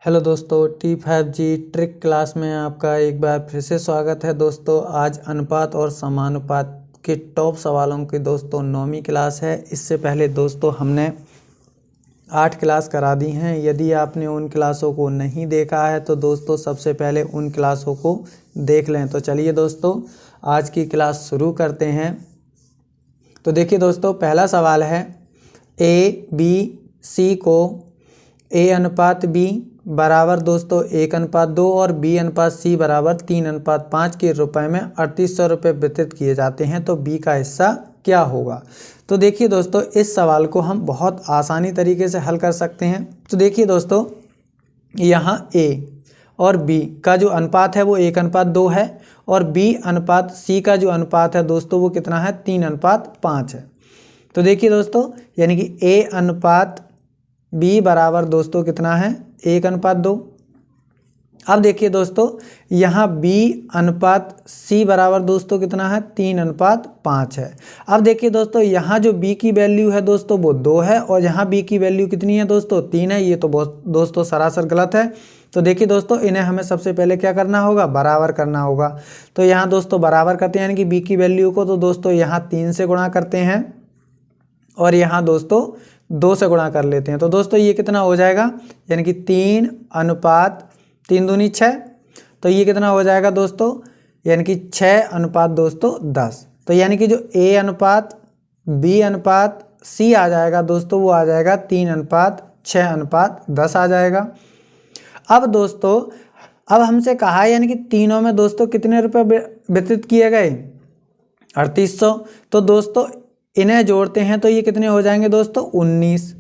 Hello दोस्तों, T5G trick class में आपका एक बार फिर से स्वागत है। दोस्तों आज अनुपात और समानुपात के टॉप सवालों की दोस्तों 9वीं क्लास है। इससे पहले दोस्तों हमने 8 क्लास करा दी हैं। यदि आपने उन क्लासों को नहीं देखा है तो दोस्तों सबसे पहले उन क्लासों को देख लें। तो चलिए दोस्तों आज की क्लास शुरू करते हैं। तो देखिए दोस्तों, पहला सवाल है ABC को A अनुपात B बराबर दोस्तों 1:2 और B अनुपात C बराबर 3:5 के रुपए में 3800 रुपये वितरित किए जाते हैं, तो B का हिस्सा क्या होगा। तो देखिए दोस्तों, इस सवाल को हम बहुत आसानी तरीके से हल कर सकते हैं। तो देखिए दोस्तों, यहाँ A और B का जो अनुपात है वो 1:2 है और B अनुपात C का जो अनुपात है दोस्तों वो कितना है, 3:5 है। तो देखिए दोस्तों, यानी कि A अनुपात B बराबर दोस्तों कितना है, 1:2। अब देखिए दोस्तों, यहाँ B अनुपात C बराबर दोस्तों कितना है, 3:5 है। अब देखिए दोस्तों, यहाँ जो B की वैल्यू है दोस्तों वो 2 है और यहाँ B की वैल्यू कितनी है दोस्तों, 3 है। ये तो दोस्तों सरासर गलत है। तो देखिए दोस्तों, इन्हें हमें सबसे पहले क्या करना होगा, बराबर करना होगा। तो यहाँ दोस्तों बराबर करते हैं, यानी कि B की वैल्यू को तो दोस्तों यहाँ 3 से गुणा करते हैं और यहाँ दोस्तों 2 से गुणा कर लेते हैं। तो दोस्तों ये कितना हो जाएगा, यानी कि 3 दूनी 6। तो ये कितना हो जाएगा दोस्तों, यानी कि 6 दोस्तों 10। तो यानी कि जो A अनुपात B अनुपात C आ जाएगा दोस्तों वो आ जाएगा 3:6:10 आ जाएगा। अब दोस्तों अब हमसे कहा है, यानी कि तीनों में दोस्तों कितने रुपए वितरित किए गए, 3800। तो दोस्तों इन्हें जोड़ते हैं तो ये कितने हो जाएंगे दोस्तों, 19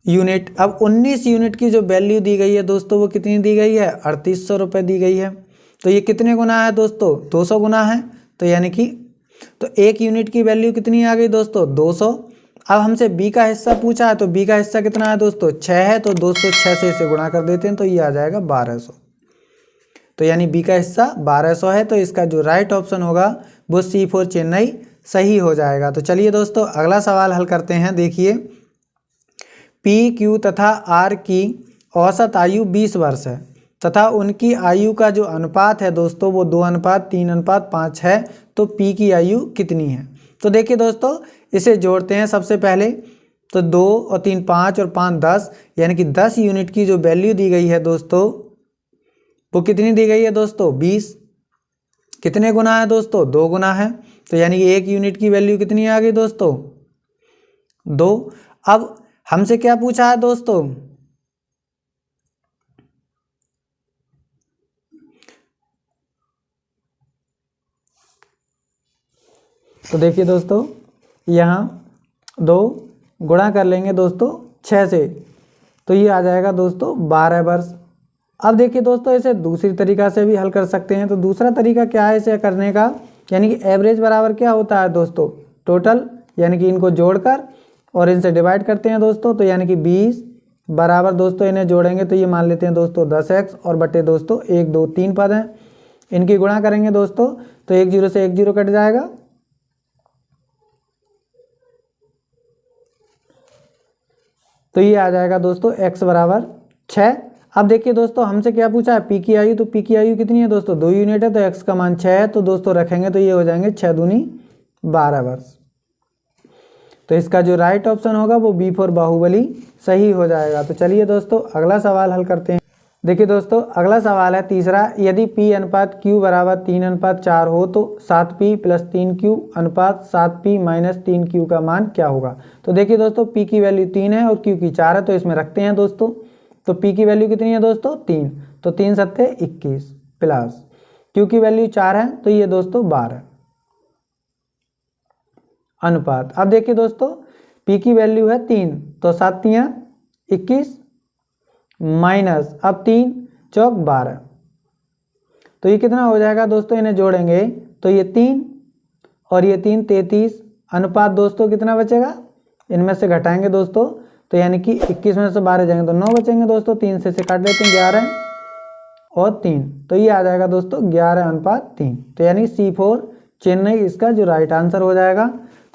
यूनिट। अब 19 यूनिट की जो वैल्यू दी गई है दोस्तों वो कितनी दी गई है, 3800 रुपये दी गई है। तो ये कितने गुना है दोस्तों, 200 गुना है। तो यानी कि तो 1 यूनिट की वैल्यू कितनी आ गई दोस्तों, 200। अब हमसे B का हिस्सा पूछा है, तो B का हिस्सा कितना है दोस्तों, 6 है। तो दोस्तों 6 से इसे गुणा कर देते हैं तो ये आ जाएगा 1200। तो यानी B का हिस्सा 1200 है। तो इसका जो राइट ऑप्शन होगा वो C4 चेन्नई सही हो जाएगा। तो चलिए दोस्तों अगला सवाल हल करते हैं। देखिए, P, Q तथा R की औसत आयु 20 वर्ष है तथा उनकी आयु का जो अनुपात है दोस्तों वो 2:3:5 है। तो P की आयु कितनी है। तो देखिए दोस्तों, इसे जोड़ते हैं सबसे पहले। तो 2 और 3 5 और 5 10, यानी कि 10 यूनिट की जो वैल्यू दी गई है दोस्तों वो कितनी दी गई है दोस्तों, 20। कितने गुना है दोस्तों, 2 गुना है। तो यानी कि 1 यूनिट की वैल्यू कितनी आ गई दोस्तों, 2। अब हमसे क्या पूछा है दोस्तों, तो देखिए दोस्तों, यहाँ 2 गुणा कर लेंगे दोस्तों 6 से, तो ये आ जाएगा दोस्तों 12 वर्ष। अब देखिए दोस्तों, इसे दूसरी तरीका से भी हल कर सकते हैं। तो दूसरा तरीका क्या है इसे करने का, यानी कि एवरेज बराबर क्या होता है दोस्तों, टोटल, यानी कि इनको जोड़कर और इनसे डिवाइड करते हैं दोस्तों। तो यानी कि 20 बराबर दोस्तों इन्हें जोड़ेंगे तो ये मान लेते हैं दोस्तों 10x और बटे दोस्तों 1 2 3 पद हैं। इनकी गुणा करेंगे दोस्तों तो 1 0 से 1 0 कट जाएगा। तो ये आ जाएगा दोस्तों x बराबर 6। अब देखिए दोस्तों, हमसे क्या पूछा है, P की आयु। तो P की आयु कितनी है दोस्तों, 2 यूनिट है। तो x का मान 6 है। तो दोस्तों रखेंगे तो ये हो जाएंगे 6 दूनी 12 वर्ष। तो इसका जो राइट ऑप्शन होगा वो B4 बाहुबली सही हो जाएगा। तो चलिए दोस्तों अगला सवाल हल करते हैं। देखिए दोस्तों, अगला सवाल है तीसरा, यदि P अनुपात Q बराबर 3:4 हो तो 7P + 3Q अनुपात 7P - 3Q का मान क्या होगा। तो देखिए दोस्तों, P की वैल्यू 3 है और Q की 4 है। तो इसमें रखते हैं दोस्तों। तो P की वैल्यू कितनी है दोस्तों, 3। तो 3 सत्ते 21 प्लस Q की वैल्यू 4 है। तो ये दोस्तों 12 अनुपात। अब देखिए दोस्तों, P की वैल्यू है 3। तो 7 3 21 माइनस अब 3 चौक 12। तो ये कितना हो जाएगा दोस्तों, इन्हें जोड़ेंगे तो ये 3 और ये 3 33 अनुपात दोस्तों कितना बचेगा, इनमें से घटाएंगे दोस्तों। तो यानी कि 21 में से 12 जाएंगे तो 9 बचेंगे दोस्तों। 3 से काट लेते हैं 11 और 3। तो ये आ जाएगा दोस्तों 11:3। तो यानी C4 चेन्नई इसका जो राइट आंसर हो जाएगा।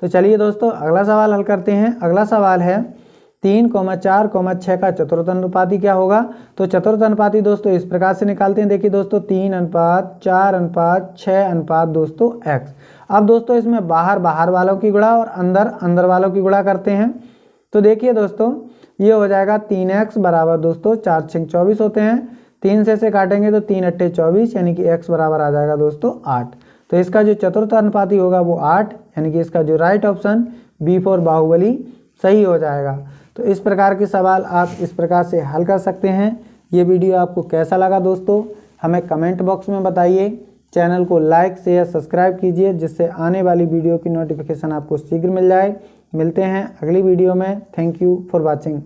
तो चलिए दोस्तों अगला सवाल हल करते हैं। अगला सवाल है 3,4,6 का चतुर्थ अनुपाती क्या होगा? तो चतुर्थ अनुपाती दोस्तों इस प्रकार से निकालते हैं। देखिए दोस्तों 3:4:6 दोस्तों x। अब दोस्तों इसमें बाहर बाहर वालों की गुणा और अंदर अंदर वालों की गुणा करते हैं। तो देखिए दोस्तों ये हो जाएगा 3x बराबर दोस्तों 4 6 24 होते हैं। 3 से काटेंगे तो 3 8 24 यानी कि x बराबर आ जाएगा दोस्तों 8। तो इसका जो चतुर्थ अनुपाती होगा वो 8 यानी कि इसका जो right option B for Baahubali सही हो जाएगा। तो इस प्रकार के सवाल आप इस प्रकार से हल कर सकते हैं। ये वीडियो आपको कैसा लगा दोस्तों हमें कमेंट बॉक्स में बताइए। चैनल को लाइक शेयर सब्सक्राइब कीजिए जिससे आने वाली वीडियो की नोटिफिकेशन आपको शीघ्र मिल जाए। मिलते हैं अगली वीडियो में। Thank you for watching.